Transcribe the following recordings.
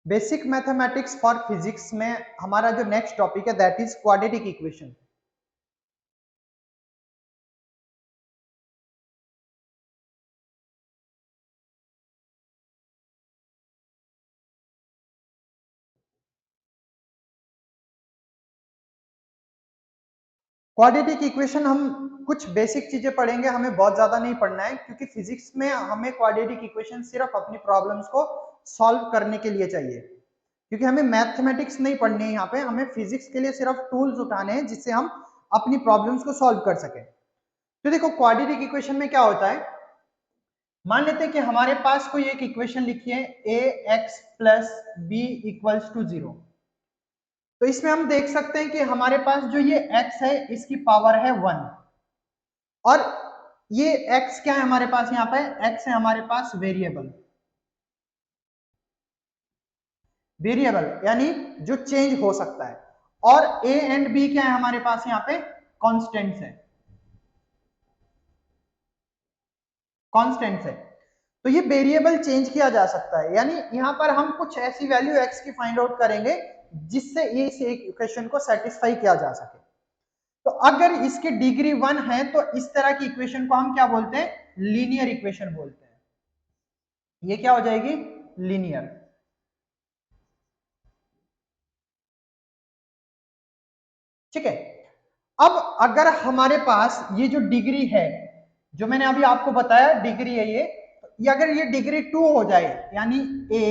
Basic mathematics for physics में हमारा जो नेक्स्ट टॉपिक है that is quadratic equation. Quadratic equation हम कुछ बेसिक चीजें पढ़ेंगे, हमें बहुत ज्यादा नहीं पढ़ना है क्योंकि फिजिक्स में हमें क्वाड्रेटिक इक्वेशन सिर्फ अपनी प्रॉब्लम्स को सॉल्व करने के लिए चाहिए, क्योंकि हमें मैथमेटिक्स नहीं पढ़नी है। यहाँ पे हमें फिजिक्स के लिए सिर्फ टूल्स उठाने हैं जिससे हम अपनी प्रॉब्लम्स को सॉल्व कर सकें। तो देखो क्वाड्रेटिक इक्वेशन में क्या होता है, मान लेते हैं कि हमारे पास कोई एक इक्वेशन लिखी है A X plus B equals to 0। तो इसमें हम देख सकते हैं कि हमारे पास जो ये x है इसकी पावर है 1 और ये x क्या है हमारे पास, यहाँ पे x है हमारे पास वेरिएबल। वेरिएबल यानी जो चेंज हो सकता है, और a एंड b क्या है हमारे पास यहाँ पे कांस्टेंट्स है। कांस्टेंट्स है तो ये वेरिएबल चेंज किया जा सकता है, यानी यहाँ पर हम कुछ ऐसी वैल्यू x की फाइंड आउट करेंगे जिससे ये इस इक्वेशन को सेटिस्फाई किया जा सके। तो अगर इसकी डिग्री 1 है तो इस तरह की इक्वेशन को हम क्या बोलते हैं, लीनियर इक्वेशन बोलते हैं। ये क्या हो जाएगी, लीनियर। ठीक है। अब अगर हमारे पास ये जो डिग्री है जो मैंने अभी आपको बताया डिग्री है ये अगर ये डिग्री 2 हो जाए यानी A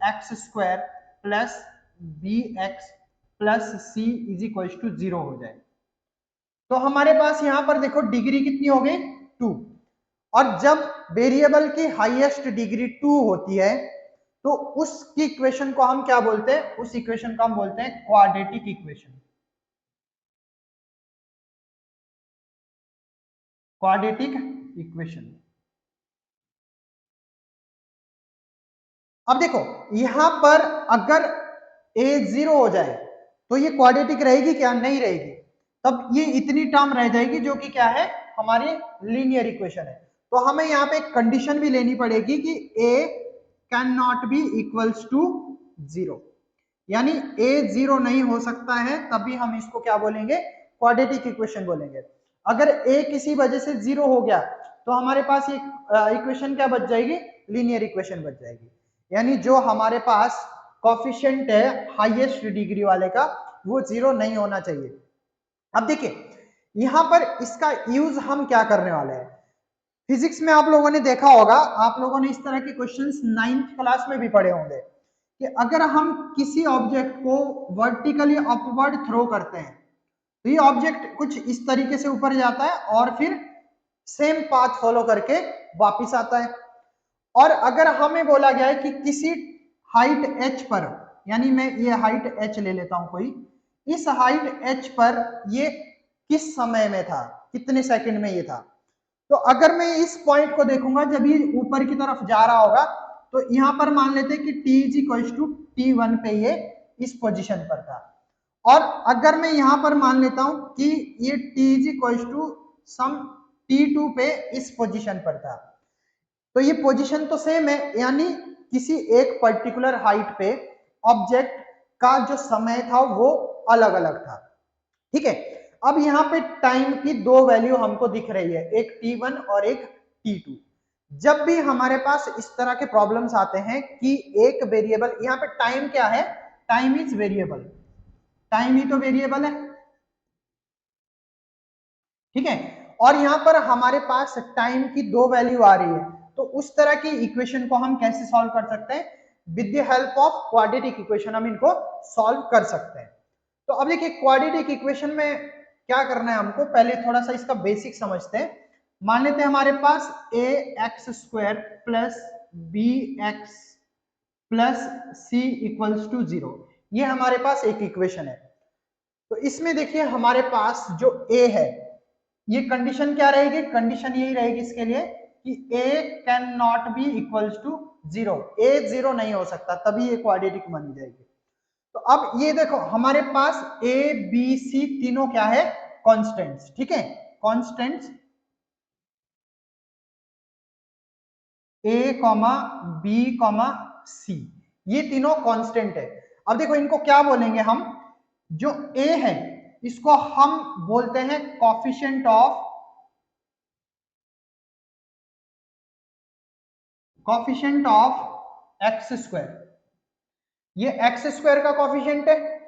X square plus B X plus C is equal to 0 हो जाए, तो हमारे पास यहां पर देखो डिग्री कितनी हो गई 2। और जब वेरिएबल की हाईएस्ट डिग्री 2 होती है तो उसकी इक्वेशन को हम क्या बोलते हैं, उस इक्वेशन को हम बोलते हैं क्वाड्रेटिक इक्वेशन। Quadratic equation. अब देखो यहां पर अगर a 0 हो जाए तो ये क्वाड्रेटिक रहेगी क्या, नहीं रहेगी। तब ये इतनी टर्म रह जाएगी जो कि क्या है, हमारी लीनियर इक्वेशन है। तो हमें यहाँ पे एक कंडीशन भी लेनी पड़ेगी कि a can not be equals to 0, यानी a 0 नहीं हो सकता है, तभी हम इसको क्या बोलेंगे, क्वाड्रेटिक इक्वेशन बोलेंगे। अगर a किसी वजह से 0 हो गया तो हमारे पास ये इक्वेशन क्या बच जाएगी, लीनियर इक्वेशन बच जाएगी। यानी जो हमारे पास कॉफिशिएंट है हाईएस्ट डिग्री वाले का वो 0 नहीं होना चाहिए। अब देखिए यहां पर इसका यूज हम क्या करने वाले हैं। फिजिक्स में आप लोगों ने देखा होगा, आप लोगों ने इस तरह के क्वेश्चंस 9th क्लास में भी पढ़े होंगे कि अगर हम किसी ऑब्जेक्ट को वर्टिकली अपवर्ड थ्रो करते हैं तो ये ऑब्जेक्ट कुछ इस तरीके से ऊपर जाता है और फिर सेम पाथ फॉलो करके वापस आता है। और अगर हमें बोला गया है कि किसी हाइट h पर, यानी मैं ये हाइट h ले लेता हूं कोई, इस हाइट h पर ये किस समय में था, कितने सेकंड में ये था। तो अगर मैं इस पॉइंट को देखूंगा जब ये ऊपर की तरफ जा रहा होगा तो यहां पर मान लेते हैं कि t is equal to t1 पे ये इस पोजीशन पर था। और अगर मैं यहां पर मान लेता हूं कि ये t is equal to some t2 पे इस पोजीशन पर था, तो ये पोजीशन तो सेम है, यानी किसी एक पर्टिकुलर हाइट पे ऑब्जेक्ट का जो समय था वो अलग अलग था। ठीक है। अब यहाँ पे टाइम की दो वैल्यू हमको दिख रही है, एक t1 और एक t2। जब भी हमारे पास इस तरह के प्रॉब्लम्स आते हैं कि एक वेरिएबल, यहाँ पे टाइम क्या है, टाइम इज वेरिएबल, टाइम ही तो वेरिएबल है। ठीक है। और यहां पर हमारे पास टाइम की दो वैल्यू आ रही है, तो उस तरह की इक्वेशन को हम कैसे सॉल्व कर सकते हैं, with the help of quadratic equation हम इनको सॉल्व कर सकते हैं। तो अब देखिए क्वाड्रेटिक इक्वेशन में क्या करना है हमको, पहले थोड़ा सा इसका बेसिक समझते हैं। मान लेते हैं हमारे पास A X square plus B X plus C equals to 0, ये हमारे पास एक इक्वेशन है। तो इसमें देखिए हमारे पास जो ए है, ये कंडीशन क्या रहेगी, कंडीशन यही रहेगी इसके लिए कि a can not be equals to 0, a 0 नहीं हो सकता, तभी ये क्वाड्रेटिक बन जाएगी। तो अब ये देखो हमारे पास a b c तीनों क्या है, कांस्टेंट्स। ठीक है, कांस्टेंट्स a, b, c, ये तीनों कांस्टेंट है। अब देखो इनको क्या बोलेंगे हम, जो a है इसको हम बोलते हैं कोफिशिएंट ऑफ एक्स स्क्वायर, ये एक्स स्क्वायर का कोफिशिएंट है।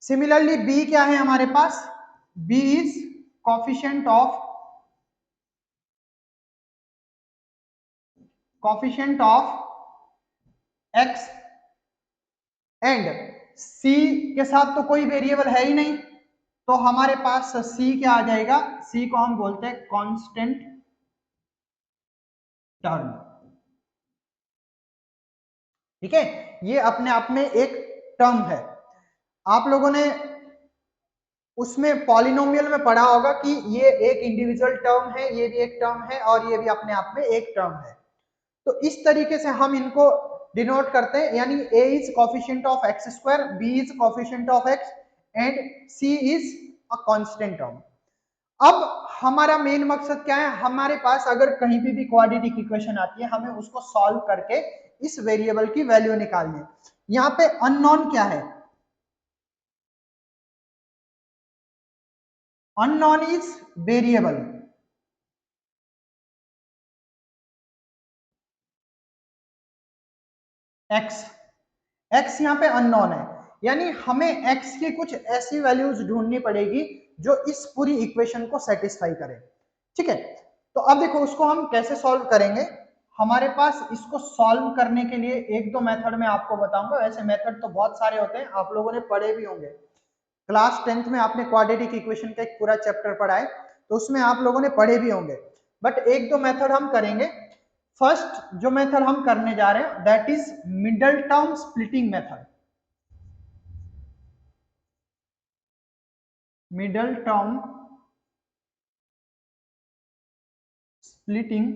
सिमिलरली b क्या है हमारे पास, b is coefficient of x, and c के साथ तो कोई वेरिएबल है ही नहीं, तो हमारे पास c क्या आ जाएगा, c को हम बोलते हैं कांस्टेंट टर्म। ठीक है, ये अपने आप में एक टर्म है। आप लोगों ने उसमें पॉलिनोमियल में पढ़ा होगा कि ये एक इंडिविजुअल टर्म है, ये भी एक टर्म है, और ये भी अपने आप में एक टर्म है। तो इस तरीके से हम इनको डिनोट करते हैं, यानी a is coefficient of X square, b is coefficient of x and c is a constant term. अब हमारा मेन मकसद क्या है, हमारे पास अगर कहीं पे भी क्वाड्रेटिक इक्वेशन आती है हमें उसको सॉल्व करके इस वेरिएबल की वैल्यू निकालनी है। यहाँ पे अननोन क्या है, unknown is variable, x, x यहाँ पे अननोन है, यानी हमें x की कुछ ऐसी वैल्यूज ढूंढनी पड़ेगी जो इस पूरी इक्वेशन को सेटिस्फाई करे। ठीक है, तो अब देखो उसको हम कैसे सॉल्व करेंगे। हमारे पास इसको सॉल्व करने के लिए एक दो मेथड मैं आपको बताऊंगा, वैसे मेथड तो बहुत सारे होते हैं, आप लोगों ने पढ़े भी होंगे। क्लास 10th में आपने क्वाड्रेटिक इक्वेशन का एक पूरा चैप्टर पढ़ा है, तो उसमें आप लोगों ने पढ़े भी होंगे, बट एक दो मेथड हम करेंगे। फर्स्ट जो मेथड हम करने जा रहे हैं that is middle term splitting method, middle term splitting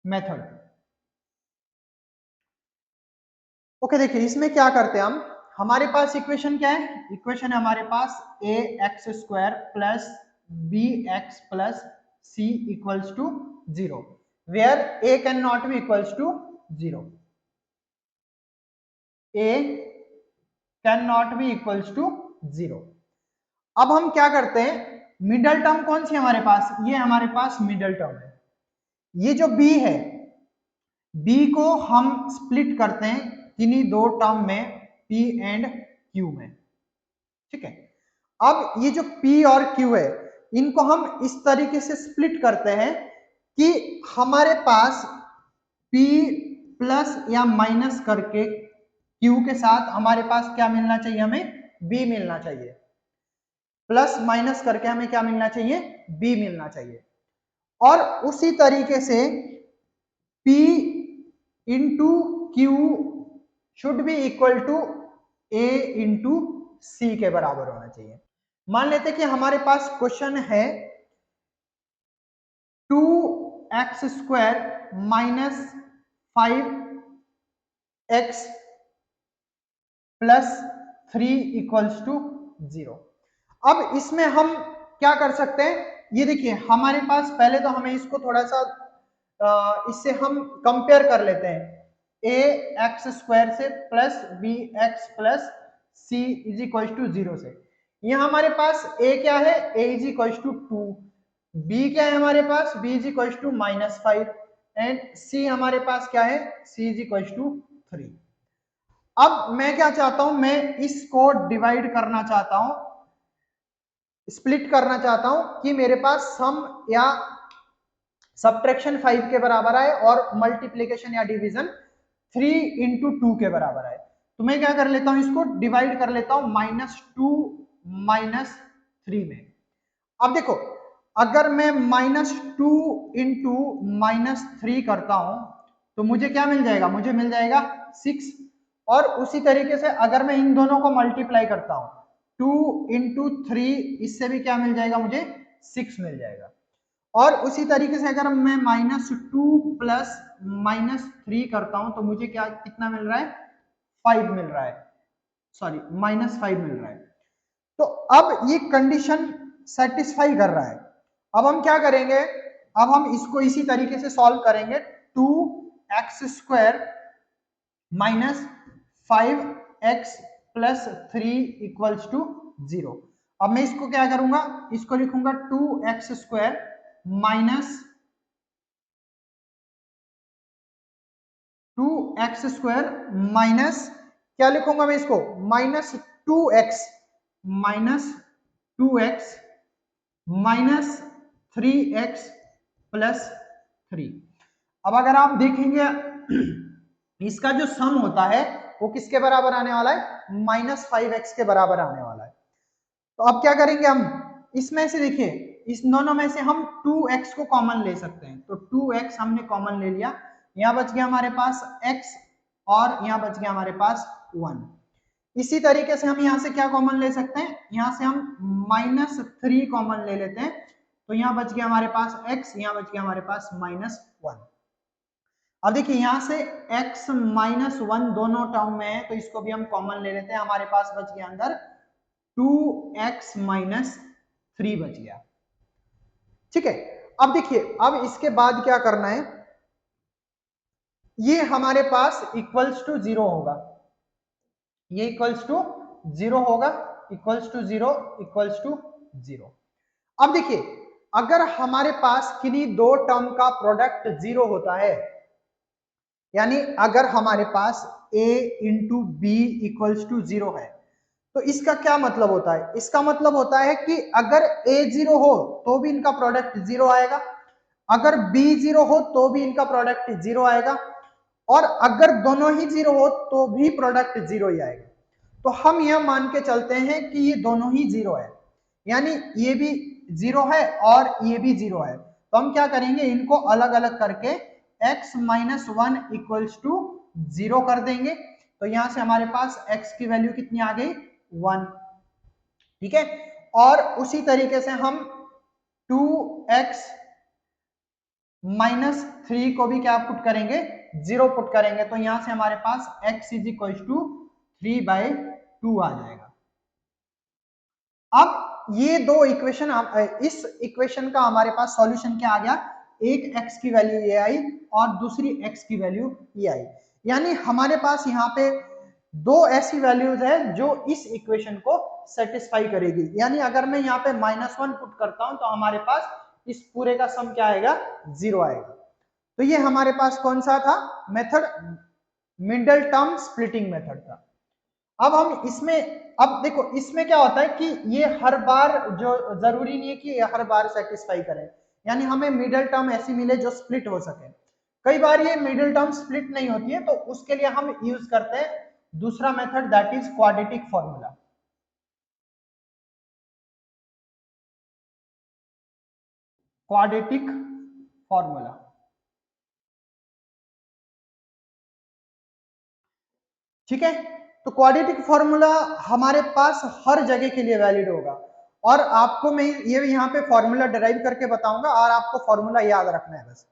method. Okay, देखिए इसमें क्या करते हैं हम, हमारे पास इक्वेशन क्या है, इक्वेशन है हमारे पास A X square plus B X plus C equals to 0, where A can not be equals to 0, A can not be equals to 0। अब हम क्या करते हैं, मिडल टर्म कौन सी हमारे पास, ये हमारे पास मिडल टर्म है। ये जो b है, b को हम स्प्लिट करते हैं किन्हीं दो टर्म में, p एंड q में। ठीक है, अब ये जो p और q है इनको हम इस तरीके से स्प्लिट करते हैं कि हमारे पास p प्लस या माइनस करके q के साथ हमारे पास क्या मिलना चाहिए, हमें b मिलना चाहिए, प्लस माइनस करके हमें क्या मिलना चाहिए, b मिलना चाहिए। और उसी तरीके से p into Q should be equal to a into C के बराबर होना चाहिए। मान लेते कि हमारे पास क्वेश्चन है 2x square minus 5x plus 3 equals to 0। अब इसमें हम क्या कर सकते हैं, ये देखिए हमारे पास पहले तो हमें इसको थोड़ा सा इससे हम कंपेयर कर लेते हैं, ए एक्स स्क्वायर से plus B X plus C is equal to 0 से। यहाँ हमारे पास ए क्या है, A is equal to 2, B क्या है हमारे पास, B is equal to -5 and C हमारे पास क्या है, सी इज इक्वल टू 3। अब मैं क्या चाहता हूं, मैं इसको डिवाइड करना चाहता हूं, स्प्लिट करना चाहता हूं कि मेरे पास सम या सब्ट्रैक्शन 5 के बराबर आए और मल्टीप्लीकेशन या डिवीजन 3 इंटू 2 के बराबर आए। तो मैं क्या कर लेता हूं, इसको डिवाइड कर लेता हूं -2 -3 में। अब देखो अगर मैं -2 इंटू -3 करता हूं तो मुझे क्या मिल जाएगा, मुझे मिल जाएगा 6। और उसी तरीके से अगर मैं इन दोनों को मल्टीप्लाई करता हूं 2 इंटू 3, इससे भी क्या मिल जाएगा, मुझे 6 मिल जाएगा। और उसी तरीके से अगर मैं -2 प्लस -3 करता हूं तो मुझे क्या कितना मिल रहा है, 5 मिल रहा है, सॉरी -5 मिल रहा है। तो अब ये कंडीशन सेटिस्फाई कर रहा है। अब हम क्या करेंगे, अब हम इसको इसी तरीके से सॉल्व करेंगे। 2x² minus 5x plus 3 equals to 0। अब मैं इसको क्या करूंगा, इसको लिखूंगा 2x² माइनस 2x² माइनस क्या लिखूंगा मैं इसको, minus 2x minus 2x minus 3x plus 3। अब अगर आप देखेंगे इसका जो सम होता है वो किसके बराबर आने वाला है, माइनस 5x के बराबर आने वाला है। तो अब क्या करेंगे हम, इसमें से देखिए इस दोनों में से हम 2x को कॉमन ले सकते हैं, तो 2x हमने कॉमन ले लिया, यहां बच गया हमारे पास x और यहां बच गया हमारे पास 1। इसी तरीके से हम यहां से क्या कॉमन ले सकते हैं, यहां से हम माइनस 3 कॉमन ले लेते हैं, तो यहां बच गया हमारे पास x, यहां बच गया हमारे पास माइनस 1। अब देखिए यहां से x माइनस 1 दोनों टर्म में है, तो इसको भी हम कॉमन ले लेते हैं, हमारे पास बच गया अंदर 2x माइनस 3 बच गया। ठीक है, अब देखिए अब इसके बाद क्या करना है, ये हमारे पास इक्वल्स टू 0 होगा, ये इक्वल्स टू 0 होगा, इक्वल्स टू 0 इक्वल्स टू 0। अब देखिए अगर हमारे पास किन्हीं दो टर्म का प्रोडक्ट 0 होता है, यानी अगर हमारे पास a into B equals to 0 है, तो इसका क्या मतलब होता है, इसका मतलब होता है कि अगर a 0 हो तो भी इनका प्रोडक्ट 0 आएगा, अगर b 0 हो तो भी इनका प्रोडक्ट 0 आएगा, और अगर दोनों ही 0 हो तो भी प्रोडक्ट 0 ही आएगा। तो हम यह मान के चलते हैं कि ये दोनों ही 0 है, यानी ये भी 0 है और ये भी 0 है, तो हम क्या करेंगे, इनको अलग अलग करके x माइनस 1 इक्वल्स टू 0 कर देंगे, तो यहां से हमारे पास x की वैल्यू कितनी आ गई, 1। ठीक है, और उसी तरीके से हम 2x माइनस 3 को भी क्या पुट करेंगे, 0 पुट करेंगे, तो यहां से हमारे पास x इज इक्वल टू 3/2 आ जाएगा। अब ये दो इक्वेशन, इस इक्वेशन का हमारे पास सॉल्यूशन क्या आ गया, एक x की वैल्यू ये आई और दूसरी x की वैल्यू ये आई, यानी हमारे पास यहाँ पे दो ऐसी वैल्यूज है जो इस इक्वेशन को सेटिस्फाई करेगी। यानी अगर मैं यहाँ पे -1 पुट करता हूं तो हमारे पास इस पूरे का सम क्या आएगा, 0 आएगा। तो ये हमारे पास कौन सा था method, middle term splitting method था। अब हम इसमें, अब देखो इसमें क्या होता है कि ये हर बार, जो जरूरी नहीं है कि ये हर बार सेटिस्फाई करे, यानी हमें मिडिल टर्म ऐसी मिले जो स्प्लिट हो सके। कई बार ये मिडिल टर्म स्प्लिट नहीं होती है, तो उसके लिए हम यूज करते हैं दूसरा method, that is quadratic formula. Quadratic formula, ठीक है, तो क्वाड्रेटिक फॉर्मूला हमारे पास हर जगह के लिए वैलिड होगा, और आपको मैं ये यहाँ पे फॉर्मूला डिराइव करके बताऊंगा और आपको फॉर्मूला याद रखना है बस।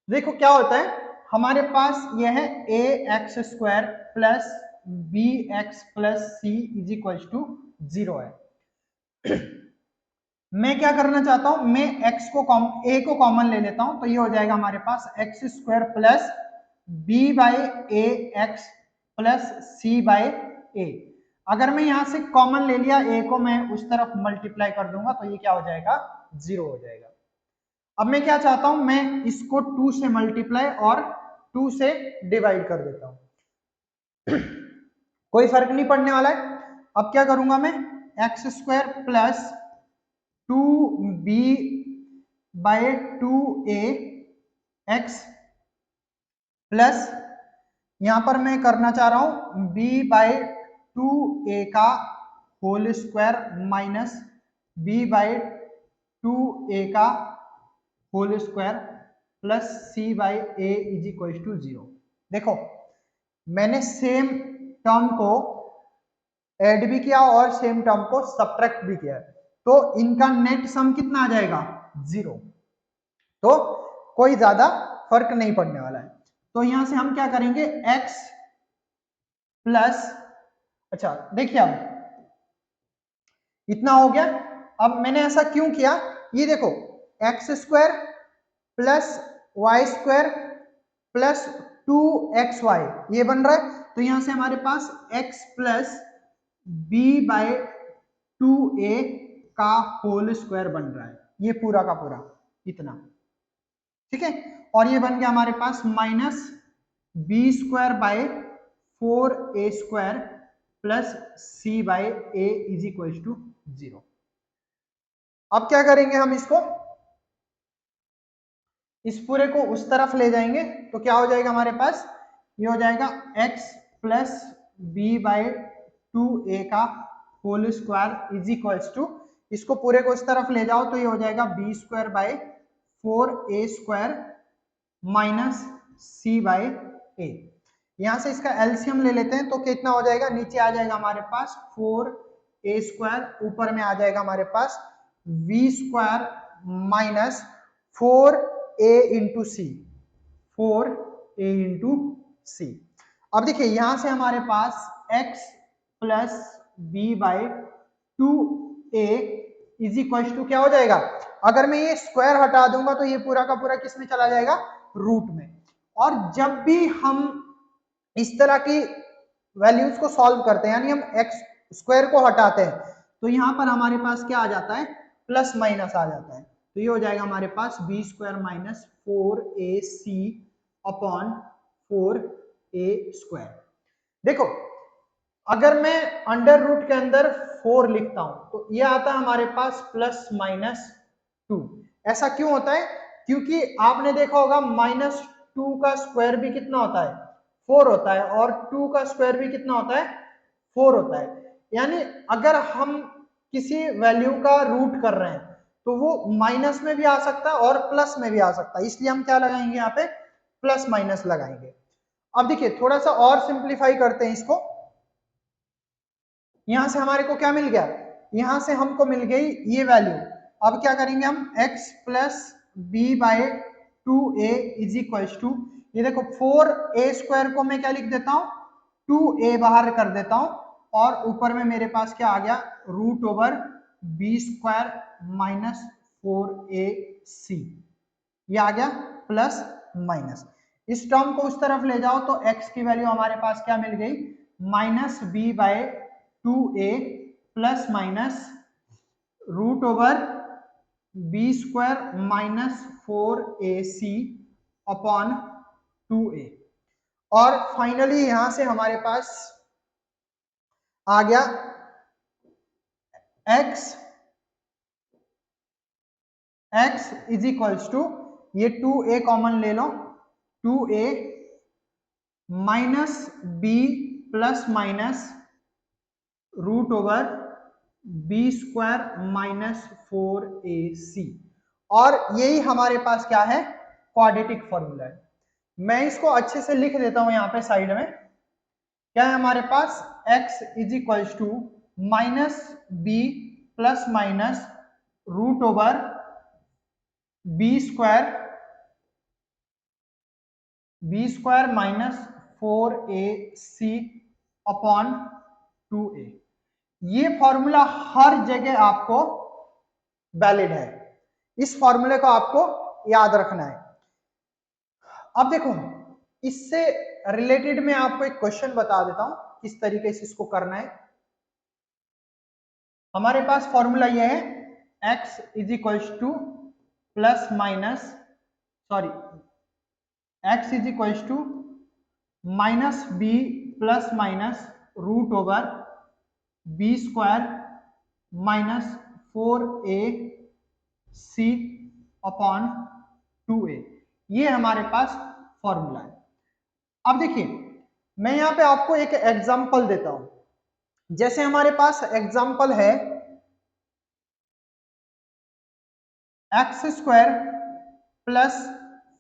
देखो क्या होता है, हमारे पास यह है ax² plus bx plus C is equal to 0 है। मैं क्या करना चाहता हूं, मैं x को a को कॉमन ले लेता हूं, तो ये हो जाएगा हमारे पास x² plus b by A X plus C by A. अगर मैं यहां से कॉमन ले लिया a को, मैं उस तरफ मल्टीप्लाई कर दूंगा, तो ये क्या हो जाएगा, 0 हो जाएगा। अब मैं क्या चाहता हूं, मैं इसको 2 से मल्टीप्लाई और 2 से डिवाइड कर देता हूं, कोई फर्क नहीं पड़ने वाला है। अब क्या करूंगा मैं, x² plus 2b bye 2a x plus, यहां पर मैं करना चाह रहा हूं b बाय 2a का whole square minus b by 2a का whole square plus c by A is equal to 0। देखो मैंने सेम टर्म को ऐड भी किया और सेम टर्म को सब्ट्रैक्ट भी किया, तो इनका नेट सम कितना आ जाएगा, 0। तो कोई ज्यादा फर्क नहीं पड़ने वाला है। तो यहां से हम क्या करेंगे, x प्लस, अच्छा देखिए अब इतना हो गया। अब मैंने ऐसा क्यों किया, ये देखो X square plus Y square plus 2xy ये बन रहा है। तो यहां से हमारे पास x plus B by 2a का होल स्क्वायर बन रहा है, ये पूरा का पूरा इतना, ठीक है। और ये बन गया हमारे पास minus B square by 4a square plus C by A is equal to 0। अब क्या करेंगे हम इसको, इस पूरे को उस तरफ ले जाएंगे तो क्या हो जाएगा हमारे पास, ये हो जाएगा x plus B by 2a का whole square is equals to, इसको पूरे को इस तरफ ले जाओ तो ये हो जाएगा B square by 4a square minus C by A. यहां से इसका एलसीएम ले लेते हैं तो कितना हो जाएगा, नीचे आ जाएगा हमारे पास 4a स्क्वायर, ऊपर में आ जाएगा हमारे पास v square minus 4a into C, 4a into C. अब देखिए यहां से हमारे पास x plus B by 2a is equal to क्या हो जाएगा, अगर मैं ये स्क्वायर हटा दूंगा तो ये पूरा का पूरा किस में चला जाएगा, रूट में। और जब भी हम इस तरह की वैल्यूज को सॉल्व करते हैं यानी हम एक्स स्क्वायर को हटाते हैं तो यहां पर हमारे पास क्या आ जाता है, प्लस माइनस आ जाता है। तो ये हो जाएगा हमारे पास B square minus 4ac upon 4a square. देखो अगर मैं अंडर रूट के अंदर 4 लिखता हूं तो ये आता है हमारे पास प्लस माइनस 2। ऐसा क्यों होता है, क्योंकि आपने देखा होगा माइनस 2 का स्क्वायर भी कितना होता है, 4 होता है, और 2 का स्क्वायर भी कितना होता है, 4 होता है। यानी अगर हम किसी वैल्यू का रूट कर रहे हैं तो वो माइनस में भी आ सकता है और प्लस में भी आ सकता है, इसलिए हम क्या लगाएंगे यहाँ पे, प्लस माइनस लगाएंगे। अब देखिए थोड़ा सा और सिंप्लीफाई करते हैं इसको, यहां से हमारे को क्या मिल गया, यहां से हमको मिल गई ये वैल्यू। अब क्या करेंगे हम, x plus B by 2a is equal to, ये देखो 4a स्क्वायर को मैं क्या लिख देता हूं, 2a बाहर कर देता हूं, और ऊपर में मेरे पास क्या आ गया, root over B square minus 4ac, ये आ गया प्लस माइनस। इस टर्म को उस तरफ ले जाओ तो x की वैल्यू हमारे पास क्या मिल गई, minus B by 2a plus minus root over B square minus 4ac upon 2a। और फाइनली यहां से हमारे पास आ गया x इज इक्वल्स टू, ये 2a कॉमन ले लो, 2a minus b plus minus root over B square minus 4ac। और यही हमारे पास क्या है, क्वाड्रेटिक फॉर्मूला है। मैं इसको अच्छे से लिख देता हूं यहां पे साइड में, क्या है हमारे पास, x is equal to minus B plus minus root over B square minus 4ac upon 2a। ये फॉर्मूला हर जगह आपको वैलिड है, इस फॉर्मूले को आपको याद रखना है। अब देखो इससे रिलेटेड मैं आपको एक क्वेश्चन बता देता हूं किस तरीके से इसको करना है। हमारे पास फॉर्मूला ये है, x is equal to plus minus, sorry, x is equal to minus B plus minus root over B square minus 4ac upon 2a, ये हमारे पास फॉर्मूला है। अब देखिए मैं यहां पे आपको एक एग्जांपल देता हूं, जैसे हमारे पास एग्जांपल है x square plus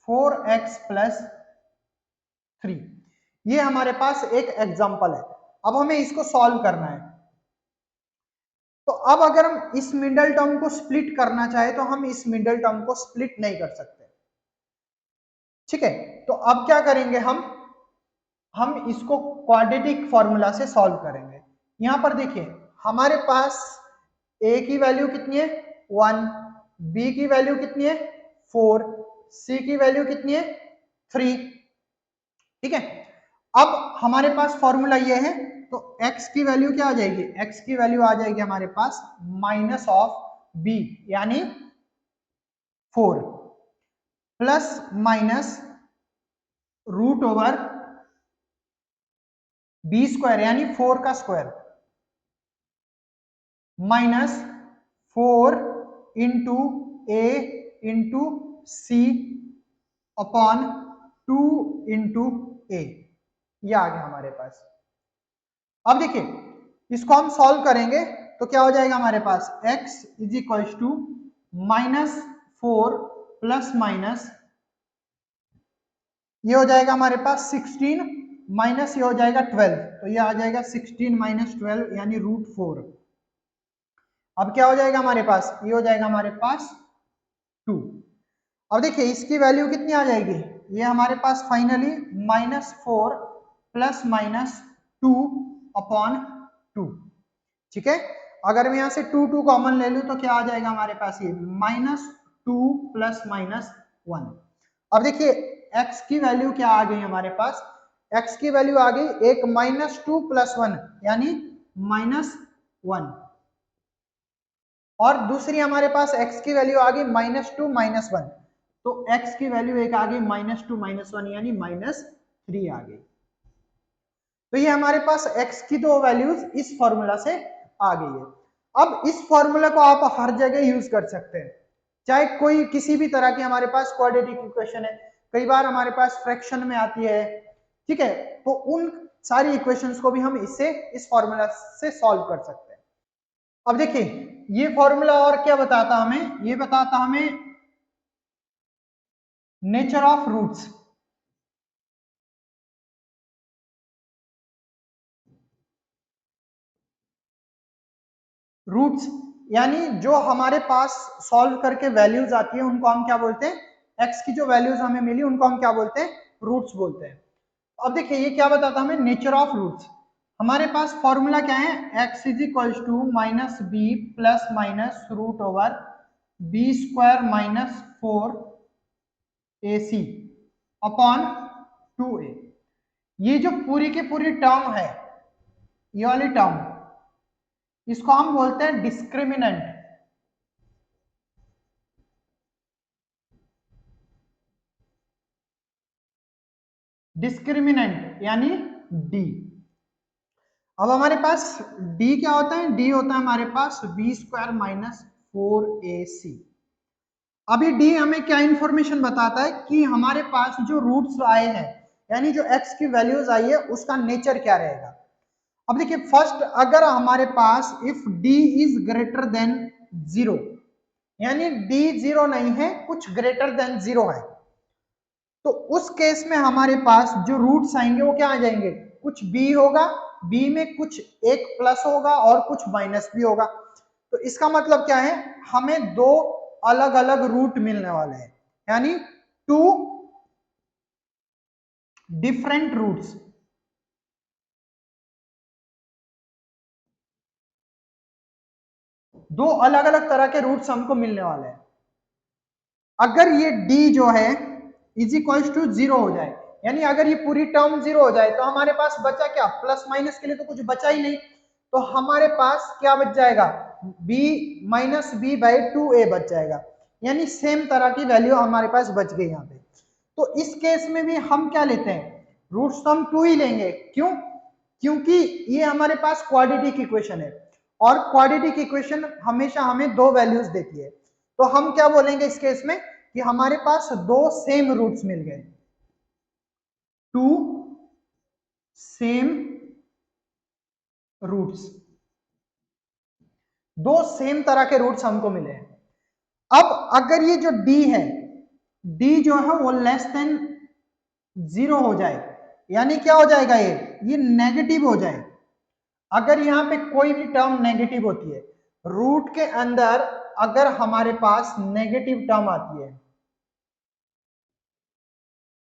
4x plus 3, ये हमारे पास एक एग्जांपल है। अब हमें इसको सॉल्व करना है, तो अब अगर हम इस मिडल टर्म को स्प्लिट करना चाहे तो हम इस मिडल टर्म को स्प्लिट नहीं कर सकते, ठीक है। तो अब क्या करेंगे हम इसको क्वाड्रेटिक फॉर्मूला से सॉल्व करेंगे। यहां पर देखिए हमारे पास a की वैल्यू कितनी है, 1, बी की वैल्यू कितनी है 4, सी की वैल्यू कितनी है 3। ठीक है, अब हमारे पास फॉर्मूला ये है, तो x की वैल्यू क्या आ जाएगी, x की वैल्यू आ जाएगी हमारे पास माइनस ऑफ b यानी 4 plus minus root over B square यानी 4 का square minus 4 into A into C upon 2 into A, ये आ गया हमारे पास। अब देखिए इसको हम सॉल्व करेंगे तो क्या हो जाएगा हमारे पास, x is equal to minus 4 plus minus ये हो जाएगा हमारे पास 16 माइनस ये हो जाएगा 12, तो ये आ जाएगा 16 माइनस 12 यानी रूट 4। अब क्या हो जाएगा हमारे पास, ये हो जाएगा हमारे पास 2। अब देखिए इसकी वैल्यू कितनी आ जाएगी, ये हमारे पास finally minus 4 plus minus 2 upon 2। ठीक है, अगर मैं यहां से 2 कॉमन ले लूं तो क्या आ जाएगा हमारे पास, ये माइनस 2 प्लस माइनस 1। अब देखिए x की वैल्यू क्या आ गई हमारे पास, x की वैल्यू आ गई एक माइनस 2 प्लस 1 यानी माइनस 1, और दूसरी हमारे पास x की वैल्यू आ गई माइनस 2 माइनस 1, तो x की वैल्यू एक आ गई माइनस 2 माइनस 1 यानी माइनस 3 आ गई। तो ये हमारे पास x की दो वैल्यूज इस फॉर्मूला से आ गई है। अब इस फॉर्मूला को आप हर जगह यूज कर सकते हैं, चाहे कोई किसी भी तरह की हमारे पास क्वाड्रेटिक इक्वेशन है, कई बार हमारे पास फ्रैक्शन में आती है। ठीक है, तो उन सारी इक्वेशंस को भी हम इससे इस फॉर्मूला से सॉल्व कर सकते हैं। अब देखिए ये फॉर्मूला और क्या बताता हमें, ये बताता हमें नेचर ऑफ रूट्स। रूट्स यानी जो हमारे पास सॉल्व करके वैल्यूज आती है उनको हम क्या बोलते हैं, एक्स की जो वैल्यूज हमें मिली उनको हम क्या बोलते हैं, रूट्स बोलते हैं। अब देखिए ये क्या बताता हमें, नेचर ऑफ रूट्स। हमारे पास फॉर्मूला क्या है, x is equal to minus B plus minus root over B square minus 4ac upon 2a। ये जो पूरी की पूरी टर्म है, ये वाली टर्म, इसको हम बोलते हैं डिस्क्रिमिनेंट। डिस्क्रिमिनेंट यानी डी। अब हमारे पास डी क्या होता है, डी होता है हमारे पास बी स्क्वायर माइनस 4ac। अभी डी हमें क्या इंफॉर्मेशन बताता है कि हमारे पास जो रूट्स आए हैं यानी जो x की वैल्यूज आई है उसका नेचर क्या रहेगा। अब देखिए फर्स्ट, अगर हमारे पास if d is greater than 0 यानी d 0 नहीं है, कुछ ग्रेटर देन 0 है, तो उस केस में हमारे पास जो रूट्स आएंगे वो क्या आ जाएंगे, कुछ b होगा, b में कुछ एक प्लस होगा और कुछ माइनस भी होगा। तो इसका मतलब क्या है, हमें दो अलग अलग रूट मिलने वाले हैं, यानी टू डिफरेंट रूट्स। दो अलग अलग तरह के रूट्स हमको मिलने वाले हैं। अगर ये d जो है इज इक्वल टू 0 हो जाए, यानी अगर ये पूरी टर्म 0 हो जाए, तो हमारे पास बचा क्या, प्लस माइनस के लिए तो कुछ बचा ही नहीं, तो हमारे पास क्या बच जाएगा, b minus B by 2a बच जाएगा, यानी सेम तरह की वैल्यू हमारे पास बच गई यहाँ पे। तो इस केस में भी हम क्या लेते हैं, रूट्स तो हम 2 ही लेंगे, क्यों, क्योंकि ये हमारे पास क्वाड्रेटिक इक्वेशन है और क्वाड्रेटिक इक्वेशन हमेशा हमें दो वैल्यूज देती है। तो हम क्या बोलेंगे इस केस में कि हमारे पास दो सेम रूट्स मिल गए, टू सेम रूट्स, दो सेम तरह के रूट्स हमको मिले हैं। अब अगर ये जो d है, d जो है वो लेस देन 0 हो जाए, यानी क्या हो जाएगा, ये नेगेटिव हो जाए। अगर यहाँ पे कोई भी टर्म नेगेटिव होती है, रूट के अंदर अगर हमारे पास नेगेटिव टर्म आती है,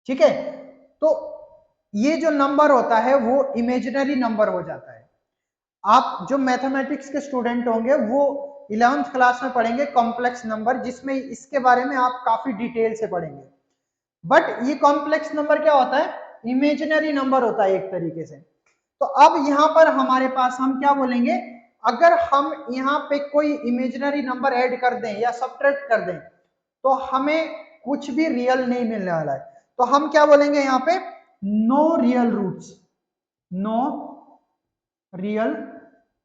ठीक है, तो ये जो नंबर होता है वो इमेजिनरी नंबर हो जाता है। आप जो मैथमेटिक्स के स्टूडेंट होंगे वो 11th क्लास में पढ़ेंगे कॉम्प्लेक्स नंबर, जिसमें इसके बारे में आप काफी डिटेल से पढ़ेंगे। बट ये कॉम्प्लेक्स नंबर क्या होता है, इमेजिनरी नंबर होता है एक तरीके से। तो अब यहाँ पर हमारे पास हम क्या बोलेंगे, अगर हम यहाँ पे कोई इमेजिनरी नंबर ऐड कर दें या सब्ट्रैक्ट कर दें तो हमें कुछ भी रियल नहीं मिलने वाला है। तो हम क्या बोलेंगे यहाँ पे, no real roots, no real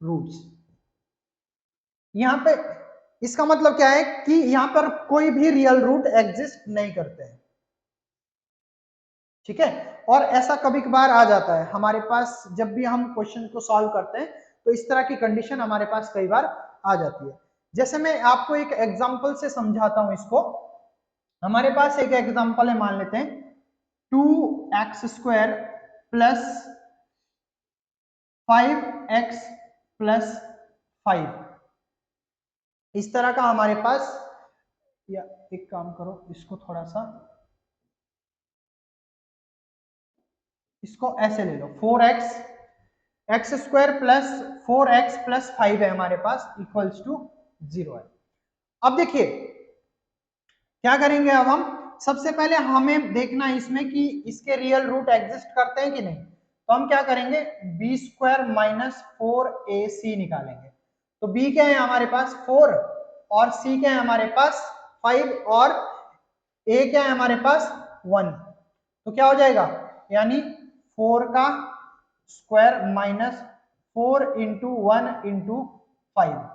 roots. यहाँ पे इसका मतलब क्या है कि यहाँ पर कोई भी रियल रूट एग्जिस्ट नहीं करते हैं, ठीक है। और ऐसा कभी कभार आ जाता है हमारे पास, जब भी हम क्वेश्चन को सॉल्व करते हैं तो इस तरह की कंडीशन हमारे पास कई बार आ जाती है। जैसे मैं आपको एक एग्जांपल से समझाता हूं इसको। हमारे पास एक एग्जांपल है, मान लेते हैं 2x² प्लस 5x प्लस 5, इस तरह का हमारे पास, या एक काम करो इसको थोड़ा सा, इसको ऐसे ले लो, 4x² प्लस 4x प्लस 5 है हमारे पास, इक्वल्स टू 0 है। अब देखिए क्या करेंगे, अब हम सबसे पहले हमें देखना है इसमें कि इसके रियल रूट एग्जिस्ट करते हैं कि नहीं। तो हम क्या करेंगे, b² माइनस 4ac निकालेंगे। तो b क्या है हमारे पास 4, और c क्या है हमारे पास 5, और a क्या है हमारे पास 1। तो क्या हो जाएगा, यानी 4 का स्क्वायर माइनस 4 इंटू 1 इंटू 5।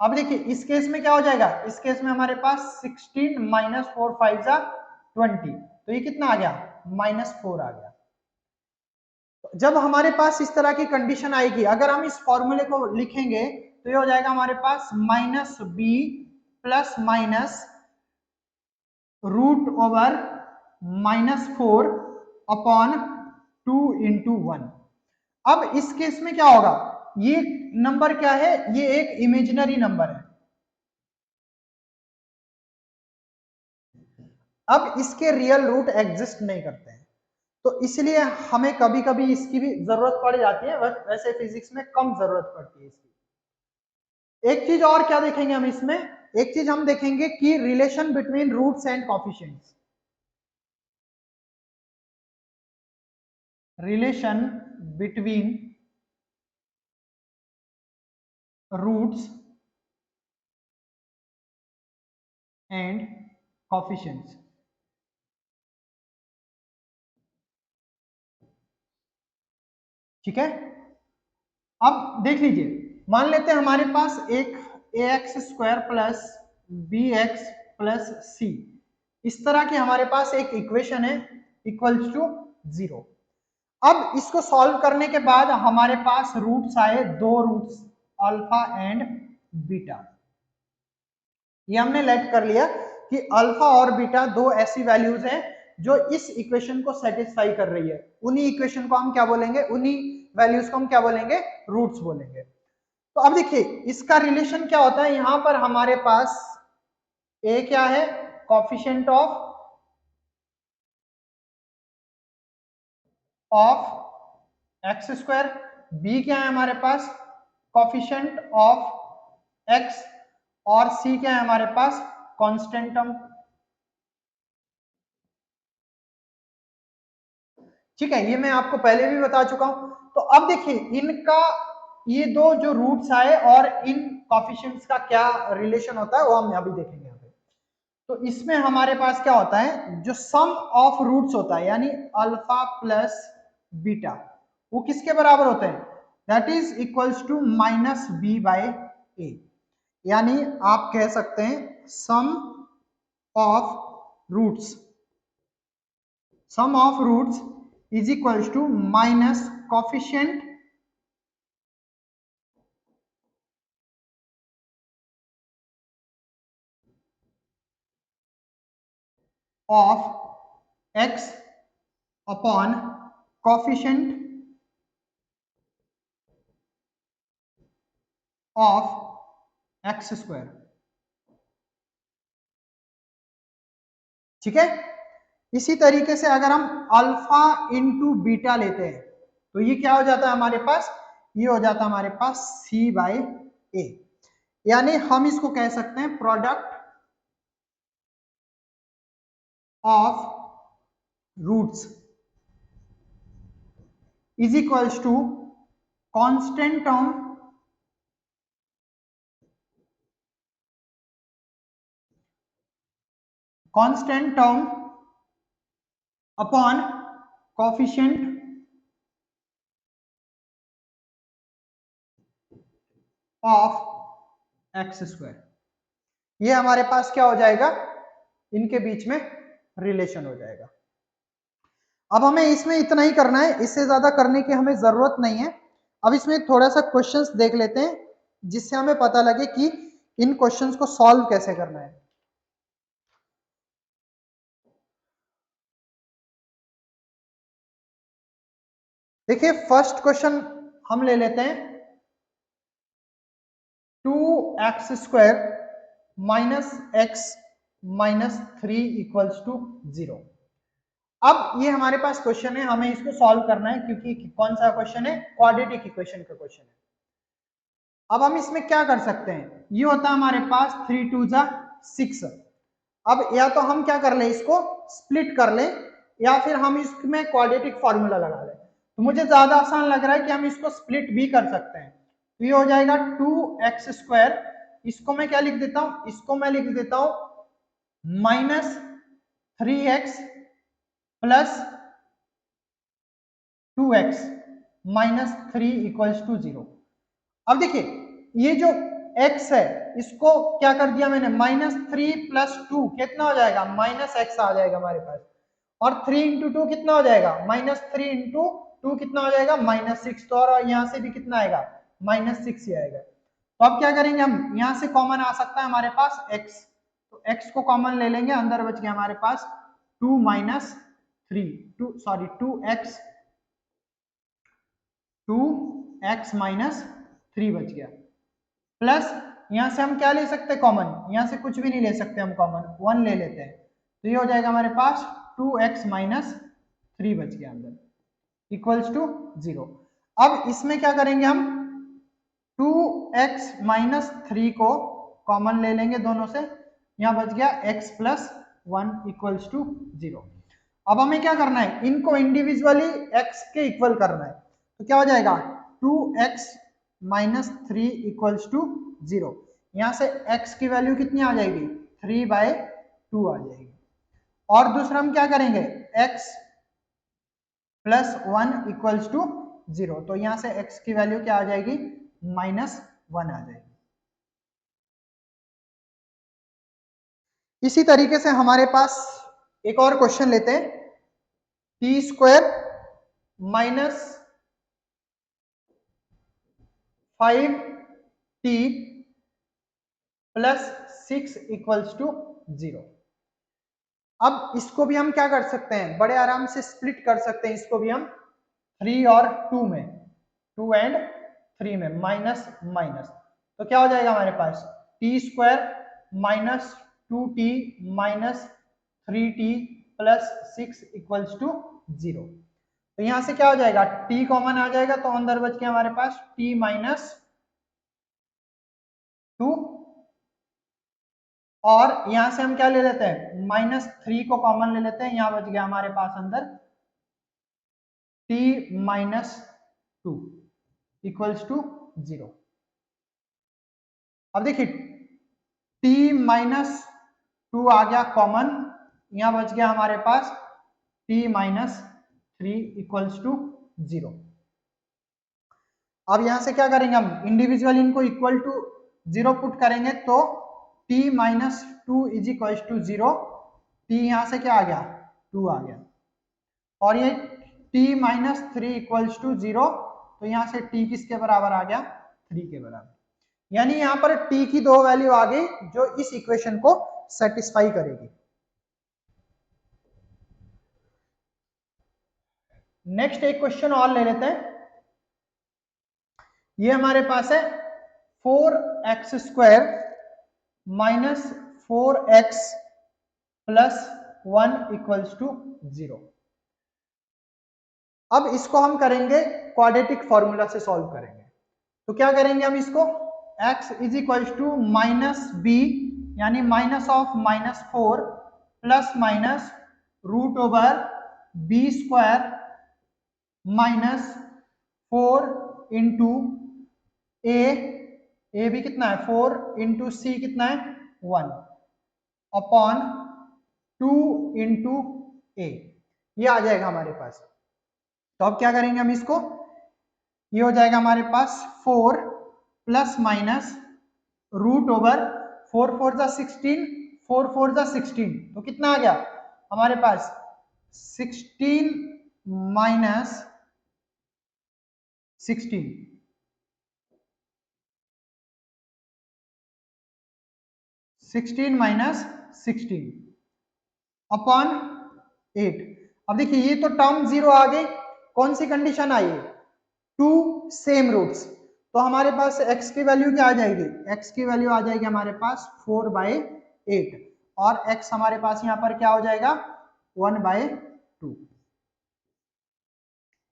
अब देखिए इस केस में क्या हो जाएगा, इस केस में हमारे पास 16 माइनस 4 5 जा 20, तो ये कितना आ गया, -4 आ गया। जब हमारे पास इस तरह की कंडीशन आएगी, अगर हम इस फॉर्मूले को लिखेंगे तो ये हो जाएगा हमारे पास -b plus minus root over -4 upon 2 into 1। अब इस केस में क्या होगा, ये नंबर क्या है, ये एक इमेजिनरी नंबर है। अब इसके रियल रूट एग्जिस्ट नहीं करते हैं, तो इसलिए हमें कभी कभी इसकी भी जरूरत पड़ जाती है, वैसे फिजिक्स में कम जरूरत पड़ती है इसकी। एक चीज और क्या देखेंगे हम इसमें, एक चीज हम देखेंगे कि relation between roots and coefficients, relation between roots and coefficients. ठीक है, अब देख लीजिए, मान लेते हैं हमारे पास एक ax² plus bx plus c, इस तरह की हमारे पास एक इक्वेशन है इक्वल्स टू 0। अब इसको सॉल्व करने के बाद हमारे पास रूट्स आए, दो रूट्स अल्फा एंड बीटा। ये हमने लेट कर लिया कि अल्फा और बीटा दो ऐसी वैल्यूज हैं जो इस इक्वेशन को सेटिस्फाई कर रही है। उन्हीं इक्वेशन को हम क्या बोलेंगे, उन्हीं वैल्यूज को हम क्या बोलेंगे, रूट्स बोलेंगे। तो अब देखिए इसका रिलेशन क्या होता है, यहां पर हमारे पास ए क्या है, कोएफिशिएंट ऑफ x², बी क्या है हमारे पास, कोएफिशिएंट ऑफ x, और सी क्या है हमारे पास, कांस्टेंटम। ठीक है, ये मैं आपको पहले भी बता चुका हूं। तो अब देखिए इनका, ये दो जो रूट्स आए और इन कोएफिशिएंट्स का क्या रिलेशन होता है वो हम अभी देखेंगे यहाँ पे। तो इसमें हमारे पास क्या होता है, जो सम ऑफ रूट्स होता है यानी अल्फा प्लस बीटा, वो किसके बराबर होते हैं, that is equals to -b/a। यानी आप कह सकते हैं sum of roots, sum of roots is equals to minus coefficient of x upon coefficient of x²। ठीक है, इसी तरीके से अगर हम अल्फा इंटू बीटा लेते हैं तो ये क्या हो जाता है हमारे पास, ये हो जाता है हमारे पास c/a। यानी हम इसको कह सकते हैं product of roots is equals to constant term upon coefficient of X square. ये हमारे पास क्या हो जाएगा, इनके बीच में रिलेशन हो जाएगा। अब हमें इसमें इतना ही करना है, इससे ज्यादा करने की हमें जरूरत नहीं है। अब इसमें थोड़ा सा क्वेश्चंस देख लेते हैं जिससे हमें पता लगे कि इन क्वेश्चंस को सॉल्व कैसे करना है। देखिए फर्स्ट क्वेश्चन हम ले लेते हैं, 2x square minus X minus 3 equals to 0। अब ये हमारे पास क्वेश्चन है, हमें इसको सॉल्व करना है क्योंकि कौन सा क्वेश्चन है, क्वाड्रेटिक इक्वेशन का क्वेश्चन है। अब हम इसमें क्या कर सकते हैं, ये होता है हमारे पास 3 2 जा 6। अब या तो हम क्या कर लें, इसको स्प्लिट कर लें या फिर हम इसमें क्वाड्रेटिक फॉर्मूला लगा लें। तो मुझे ज्यादा आसान लग रहा है कि हम इसको स्प्लिट भी कर सकते हैं। तो ये हो जाएगा 2x स्क्वायर, इसको मैं क्या लिख देता हूं, इसको मैं लिख देता हूं minus 3x plus 2x minus 3 equals to 0। अब देखिए ये जो x है इसको क्या कर दिया मैंने, माइनस 3 प्लस 2 कितना हो जाएगा, माइनस x आ जाएगा हमारे पास। और 3 इंटू 2 कितना हो जाएगा, माइनस 3 इंटू 2 कितना हो जाएगा, माइनस 6। तो और यहाँ से भी कितना आएगा, माइनस 6 ही आएगा। तो अब क्या करेंगे हम, यहाँ से कॉमन आ सकता है हमारे पास x, तो x को कॉमन ले लेंगे, अंदर बच गया हमारे पास 2 माइनस 3 2x 2x माइनस 3 बच गया, प्लस यहां से हम क्या ले सकते हैं कॉमन, यहां से कुछ भी नहीं ले सकते हम कॉमन, 1 ले लेते हैं। तो ये हो जाएगा हमारे पास 2x माइनस 3 बच गया अंदर इक्वल्स टू 0। अब इसमें क्या करेंगे हम, 2x माइनस 3 को कॉमन ले लेंगे दोनों से, यहां बच गया x प्लस 1 इक्वल्स टू 0। अब हमें क्या करना है, इनको इंडिविजुअली x के इक्वल करना है। तो क्या हो जाएगा 2x माइनस 3 इक्वल्स टू 0। यहां से x की वैल्यू कितनी आ जाएगी, 3/2 आ जाएगी। और दूसरा हम क्या करेंगे, x प्लस 1 इक्वल्स टू 0। तो यहां से x की वैल्यू क्या आ जाएगी, -1 आ जाएगी। इसी तरीके से हमारे पास एक और क्वेश्चन लेते हैं, टी स्क्वायर माइनस 5t प्लस 6 इक्वल्स टू 0। अब इसको भी हम क्या कर सकते हैं, बड़े आराम से स्प्लिट कर सकते हैं इसको भी हम 3 और 2 में, 2 एंड 3 में, माइनस माइनस। तो क्या हो जाएगा हमारे पास, T square minus 2t minus 3t plus 6 equals to 0। तो यहां से क्या हो जाएगा, t कॉमन आ जाएगा, तो अंदर बच गया हमारे पास t माइनस 2, और यहां से हम क्या ले लेते हैं, -3 को कॉमन ले लेते हैं, यहां बच गया हमारे पास अंदर t माइनस 2 इक्वल्स टू 0। अब देखिए t माइनस 2 आ गया कॉमन, यहां बच गया हमारे पास t माइनस 3 इक्वल्स टू 0। अब यहां से क्या करेंगे हम, इंडिविजुअली इनको इक्वल टू 0 पुट करेंगे, तो t minus 2 is equals to 0। t यहां से क्या आ गया, 2 आ गया, और ये t माइनस 3 इक्वल्स टू 0। तो यहां से t किसके बराबर आ गया, 3 के बराबर। यानी यहां पर t की 2 वैल्यू आ गई जो इस इक्वेशन को सेटिस्फाई करेगी। नेक्स्ट एक क्वेश्चन और ले लेते हैं, ये हमारे पास है 4x square minus 4x plus 1 equals to 0। अब इसको हम करेंगे क्वाड्रेटिक फॉर्मूला से सॉल्व करेंगे। तो क्या करेंगे हम इसको, x is equal to minus B, यानी minus of -4 plus minus root over B square -4 into A भी कितना है 4 इंटू सी कितना है 1 अपॉन 2 इंटू ए, ये आ जाएगा हमारे पास। तो अब क्या करेंगे हम इसको, ये हो जाएगा हमारे पास 4 प्लस माइनस रूट ओवर 4 4 जा 16, 4 4 जा 16, तो कितना आ गया हमारे पास 16 माइनस 16, 16 माइनस 16 अपॉन 8। अब देखिए ये तो टर्म जीरो आ गई, कौन सी कंडीशन आई है, टू सेम रूट्स, तो हमारे पास x की वैल्यू क्या आ जाएगी, x की वैल्यू आ जाएगी हमारे पास 4/8 और x हमारे पास यहाँ पर क्या हो जाएगा 1/2।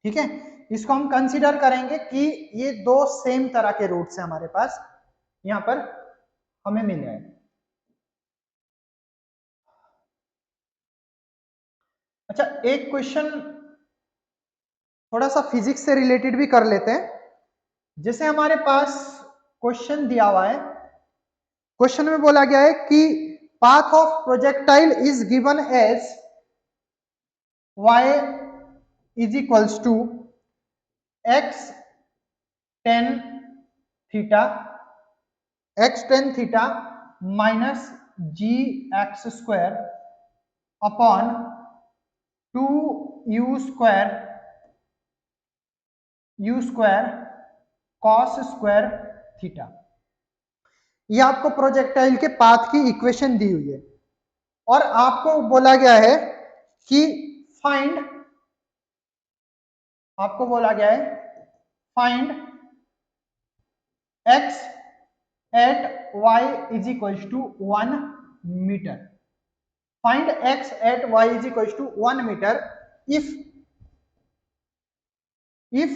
ठीक है, इसको हम कंसीडर करेंगे कि ये दो सेम तरह के रूट्स हैं हमारे पास, यहाँ पर हमें मिल जाए। अच्छा, एक क्वेश्चन थोड़ा सा फिजिक्स से रिलेटेड भी कर लेते हैं। जैसे हमारे पास क्वेश्चन दिया हुआ है, क्वेश्चन में बोला गया है कि path of projectile is given as y is equals to x tan theta minus G X square upon 2u square cos square theta. ये आपको प्रोजेक्टाइल के पाथ की इक्वेशन दी हुई है और आपको बोला गया है कि फाइंड, आपको बोला गया है find x at y is equal to 1 metre. Find x at y is equal to 1 metre if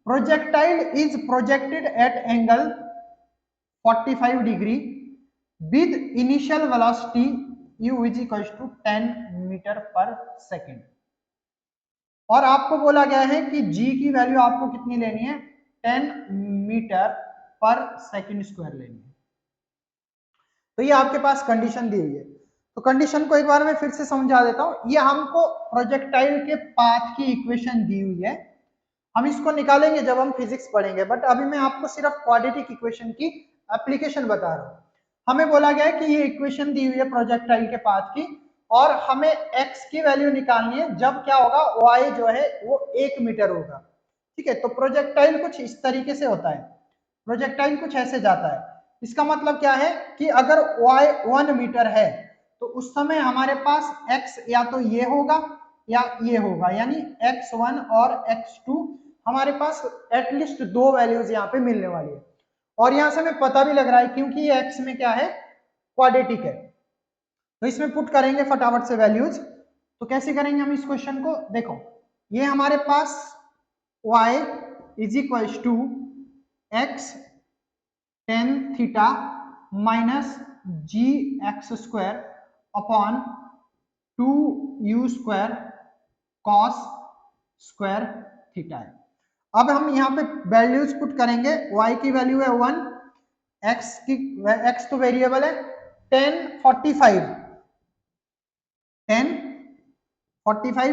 projectile is projected at angle 45 degree with initial velocity u is equals to 10 metre पर second. और आपको बोला गया है कि g की value आपको कितनी लेनी है 10 मीटर पर सेकेंड स्क्वायर लेनी है। तो ये आपके पास कंडीशन दी हुई है, तो कंडीशन को एक बार मैं फिर से समझा देता हूं। ये हमको प्रोजेक्टाइल के पाथ की इक्वेशन दी हुई है, हम इसको निकालेंगे जब हम फिजिक्स पढ़ेंगे, बट अभी मैं आपको सिर्फ क्वाड्रेटिक इक्वेशन की एप्लीकेशन बता रहा हूं। हमें बोला गया है कि ये इक्वेशन दी हुई है प्रोजेक्टाइल के पाथ की और हमें x की वैल्यू निकालनी है जब क्या होगा y जो है वो 1 मीटर होगा। ठीक है, तो प्रोजेक्टाइल कुछ इस तरीके से होता है, प्रोजेक्टाइल कुछ ऐसे जाता है। इसका मतलब क्या है कि अगर y 1 मीटर है तो उस समय हमारे पास x या तो ये होगा या ये होगा, यानी x1 और x2 हमारे पास एटलीस्ट दो वैल्यूज यहाँ पे मिलने वाली है। और यहाँ से हमें पता भी लग रहा है क्योंकि ये x में क्या है क्वाड्रेटिक है, तो इसमें पुट करेंगे फटाफट से वैल्यूज। तो कैसे करेंगे हम इस क्वेश्चन को, देखो ये हमारे पास y is equal to x tan theta minus G X square upon 2u square cos square theta है। अब हम यहाँ पे वैल्यूज पुट करेंगे, y की वैल्यू है 1, x तो वेरिएबल है 10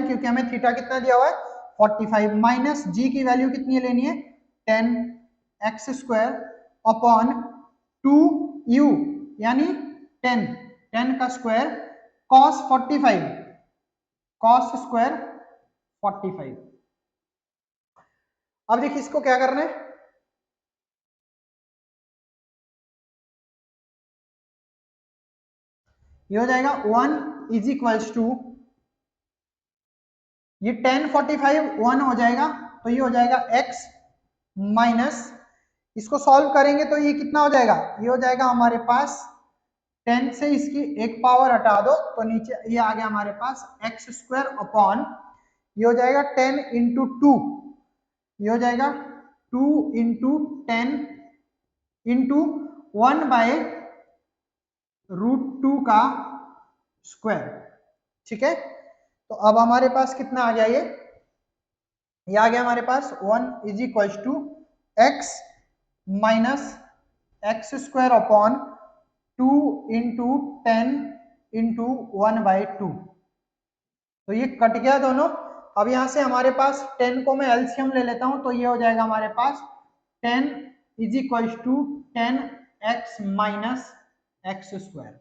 क्योंकि हमें थीटा कितना दिया हुआ है 45 माइनस g की वैल्यू कितनी लेनी है 10 एक्स स्क्वायर अपॉन 2u यानी 10 का स्क्वायर कॉस 45 कॉस स्क्वायर 45। अब देखिए इसको क्या करना है, ये हो जाएगा 1 इज इक्वल्स टू ये 10 45 1 हो जाएगा, तो ये हो जाएगा x माइनस, इसको सॉल्व करेंगे तो ये कितना हो जाएगा, ये हो जाएगा हमारे पास 10 से इसकी एक पावर हटा दो तो नीचे ये आ गया हमारे पास एक्स स्क्वायर अपॉन ये हो जाएगा 10 इंटू 2, ये हो जाएगा 2 इंटू 10 इंटू 1/√2 का स्क्वायर। ठीक है, तो अब हमारे पास कितना आ गया, ये आ गया हमारे पास 1 is equal to X minus X square upon 2 into 10 into 1/2। तो ये कट गया दोनों। अब यहां से हमारे पास 10 को मैं एलसीएम ले लेता हूं, तो ये हो जाएगा हमारे पास 10 is equal to 10x minus X square.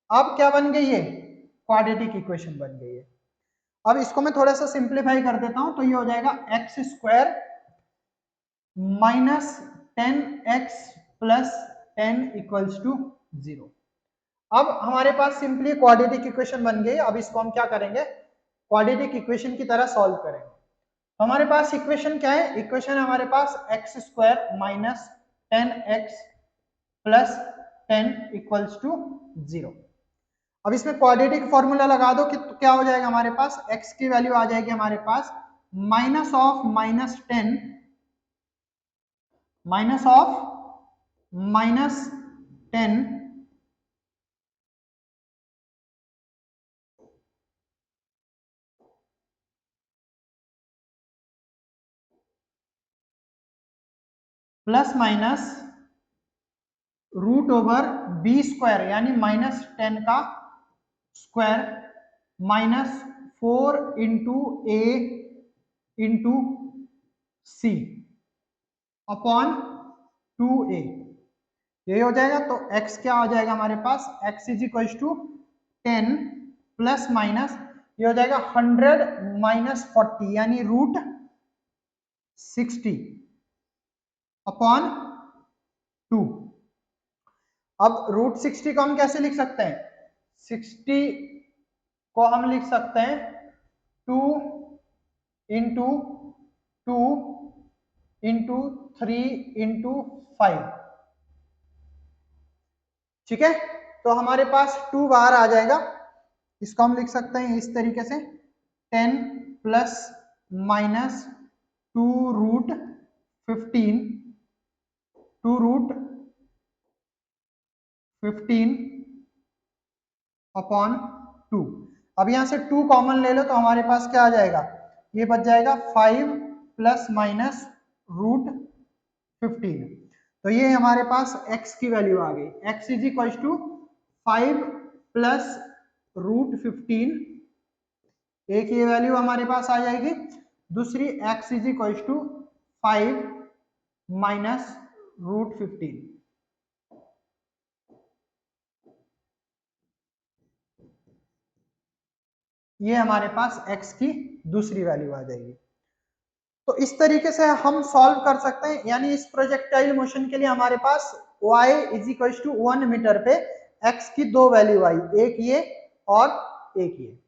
अब क्या बन गई है, क्वाड्रेटिक इक्वेशन बन गई है। अब इसको मैं थोड़ा सा सिंप्लीफाई कर देता हूं, तो ये हो जाएगा X square minus 10x plus 10 equals to 0। अब हमारे पास सिंपली क्वाड्रेटिक इक्वेशन बन गई। अब इसको हम क्या करेंगे, क्वाड्रेटिक इक्वेशन की तरह सॉल्व करेंगे। तो हमारे पास इक्वेशन क्या है, इक्वेशन हमारे पास X square minus 10x plus 10 equals to 0। अब इसमें क्वाड्रेटिक फॉर्मूला लगा दो कि तो क्या हो जाएगा हमारे पास, x की वैल्यू आ जाएगी हमारे पास minus of -10 minus of -10 plus minus √b² यानी -10 का square minus 4 into A into C upon 2a। ये हो जाएगा, तो x क्या आ जाएगा हमारे पास, x is equal to 10 plus minus ये हो जाएगा 100 माइनस 40 यानी √60 अपॉन 2। अब √60 को हम कैसे लिख सकते हैं, 60 को हम लिख सकते हैं 2 इंटू 2 इंटू 3 इंटू 5। ठीक है, तो हमारे पास 2 बाहर आ जाएगा। इसको हम लिख सकते हैं इस तरीके से 10 प्लस माइनस 2√15 अपॉन 2। अब यहां से 2 कॉमन ले लो, तो हमारे पास क्या आ जाएगा, ये बच जाएगा 5 प्लस माइनस √15। तो ये हमारे पास x की वैल्यू आ गई, x is equal to 5 plus √15। एक ये वैल्यू हमारे पास आ जाएगी, दूसरी x is equal to 5 minus √15। ये हमारे पास x की दूसरी वैल्यू आ जाएगी। तो इस तरीके से हम सॉल्व कर सकते हैं, यानी इस प्रोजेक्टाइल मोशन के लिए हमारे पास y is equal to 1 metre पे x की दो वैल्यू आई, एक ये और एक ये।